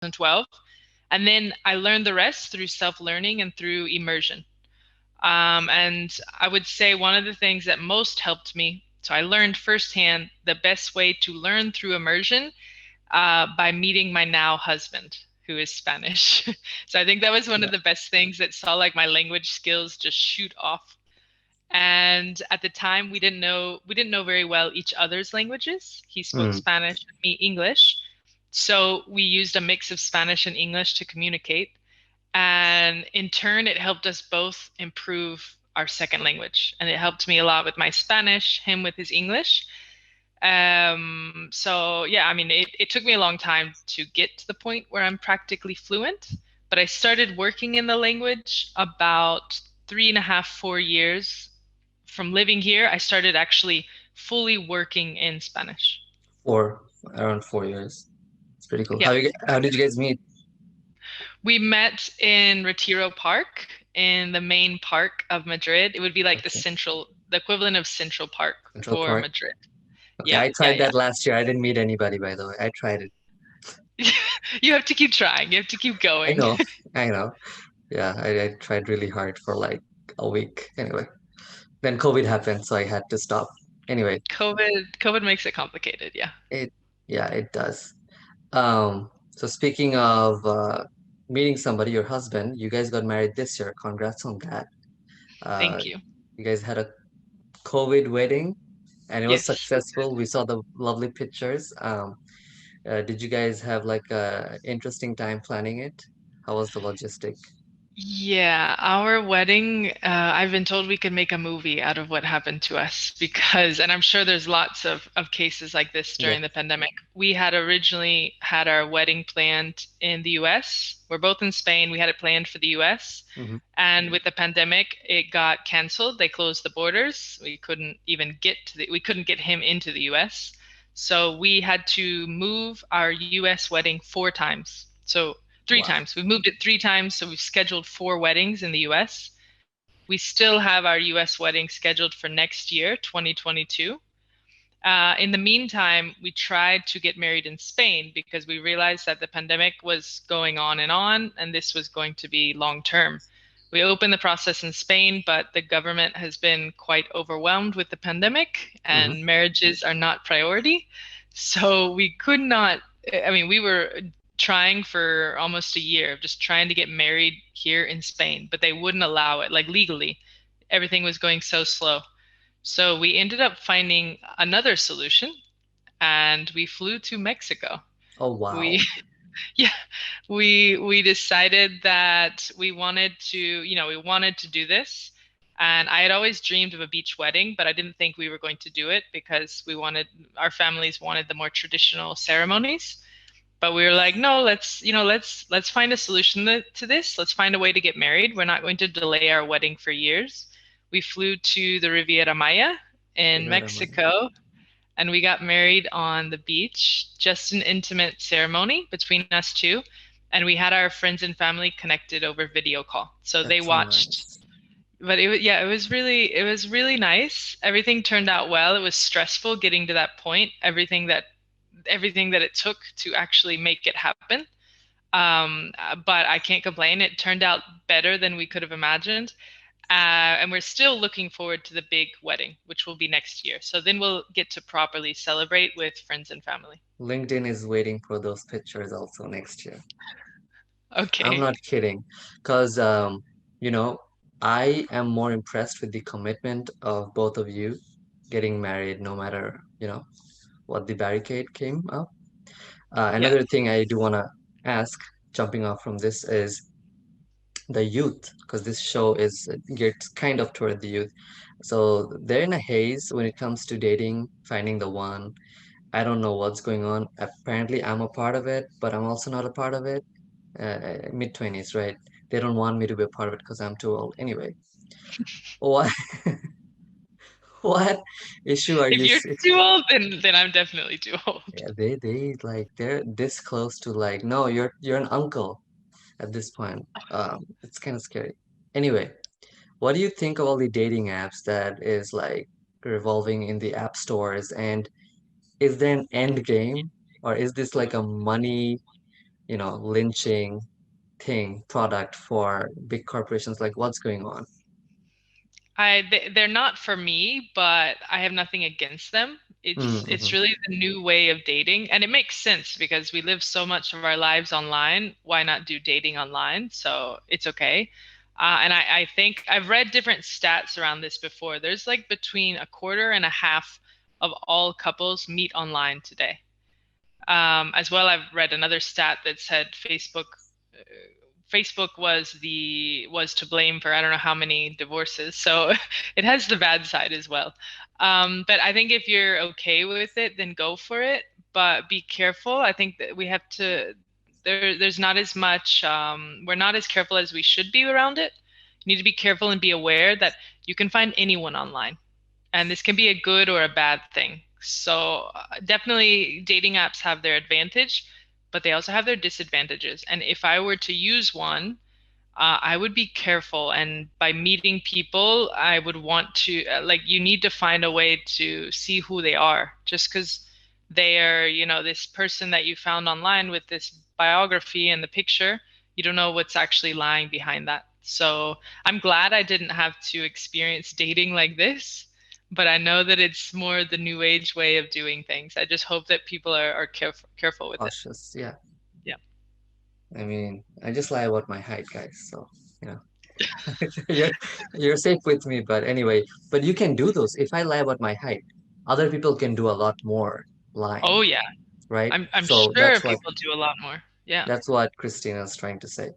2012. And then I learned the rest through self-learning and through immersion. And I would say one of the things that most helped me, so I learned firsthand the best way to learn through immersion by meeting my now husband, who is Spanish. So I think that was one Yeah. of the best things that saw like my language skills just shoot off. And at the time, we didn't know very well each other's languages. He spoke Mm. Spanish, me English. So we used a mix of Spanish and English to communicate. And in turn, it helped us both improve our second language. And it helped me a lot with my Spanish, him with his English. So yeah, I mean, it took me a long time to get to the point where I'm practically fluent, but I started working in the language about 3.5, 4 years from living here. I started actually fully working in Spanish. Four, around 4 years. It's pretty cool. Yeah. How did you guys meet? We met in Retiro Park in the main park of Madrid. It would be like Okay. the equivalent of Central Park Central for Park. Madrid. Okay, Yeah, I yeah, tried yeah. that last year. I didn't meet anybody, by the way. I tried it. You have to keep trying. You have to keep I going. know, I know. Yeah, I tried really hard for like a week. Anyway, then COVID happened, so I had to stop. Anyway, COVID makes it complicated. Yeah. it yeah, it does. So speaking of meeting somebody, your husband, you guys got married this year. Congrats on that. Uh, Thank you. you guys had a COVID wedding and it was Yes. successful. We saw the lovely pictures. Did you guys have like a interesting time planning it? How was the logistic? Yeah, our wedding, I've been told we could make a movie out of what happened to us because, and I'm sure there's lots of cases like this Yeah. during the pandemic. We had originally had our wedding planned in the US. We're both in Spain. We had it planned for the US. Hmm. And with the pandemic, it got canceled. They closed the borders. We couldn't get him into the US. So we had to move our US wedding 4 times. So three Wow. times. We've moved it 3 times, so we've scheduled 4 weddings in the US. We still have our US wedding scheduled for next year, 2022. In the meantime, we tried to get married in Spain because we realized that the pandemic was going on, and this was going to be long term. We opened the process in Spain, but the government has been quite overwhelmed with the pandemic, Hmm. and marriages are not priority. So we could not, I mean, we were trying for almost a year, just trying to get married here in Spain, but they wouldn't allow it, like legally. Everything was going so slow. So we ended up finding another solution and we flew to Mexico. Oh, We wow. yeah, we decided that we wanted to do this. And I had always dreamed of a beach wedding, but I didn't think we were going to do it because our families wanted the more traditional ceremonies. But we were like, no, let's find a solution to this. Let's find a way to get married. We're not going to delay our wedding for years. We flew to the Riviera Maya in Rivera Maya. Mexico and we got married on the beach, just an intimate ceremony between us two. And we had our friends and family connected over video call. So they That's watched. nice. But it was really nice. Everything turned out well. It was stressful getting to that point. Everything that it took to actually make it happen. But I can't complain. It turned out better than we could have imagined. And we're still looking forward to the big wedding, which will be next year. So then we'll get to properly celebrate with friends and family. LinkedIn is waiting for those pictures also next year. I'm Okay. not kidding. Because, you know, I am more impressed with the commitment of both of you getting married, no matter, what the barricade came up. Yeah. Another thing I do want to ask, jumping off from this, is the youth, because this show is geared kind of toward the youth. So they're in a haze when it comes to dating, finding the one. I don't know what's going on. Apparently, I'm a part of it, but I'm also not a part of it. Mid-20s, right? They don't want me to be a part of it because I'm too old. Anyway, what what issue are If you? you're too old, then I'm definitely too old. Yeah, they like they're this close to like, no, you're an uncle at this point. It's kind of scary. Anyway, what do you think of all the dating apps that is like revolving in the app stores? And is there an end game, or is this like a money? lynching thing, product for big corporations. Like, what's going on? They're not for me, but I have nothing against them. It's Mm-hmm. really the new way of dating, and it makes sense because we live so much of our lives online. Why not do dating online? So it's okay. And I think I've read different stats around this before. There's like between a quarter and a half of all couples meet online today. As well, I've read another stat that said Facebook was to blame for I don't know how many divorces. So it has the bad side as well. But I think if you're okay with it, then go for it. But be careful. I think that we have to. There's not as much. We're not as careful as we should be around it. You need to be careful and be aware that you can find anyone online, and this can be a good or a bad thing. So definitely dating apps have their advantage, but they also have their disadvantages. And if I were to use one, I would be careful. And by meeting people, I would want to, like, you need to find a way to see who they are. Just because they are, this person that you found online with this biography and the picture, you don't know what's actually lying behind that. So I'm glad I didn't have to experience dating like this, but I know that it's more the new age way of doing things. I just hope that people are careful with it. Cautious. Yeah. Yeah. I mean, I just lie about my height, guys. So, you know, you're you're safe with me. But anyway, but you can do those. If I lie about my height, other people can do a lot more Oh lying, yeah. right? I'm So sure people do a lot more. Yeah. that's what Christina's trying to say.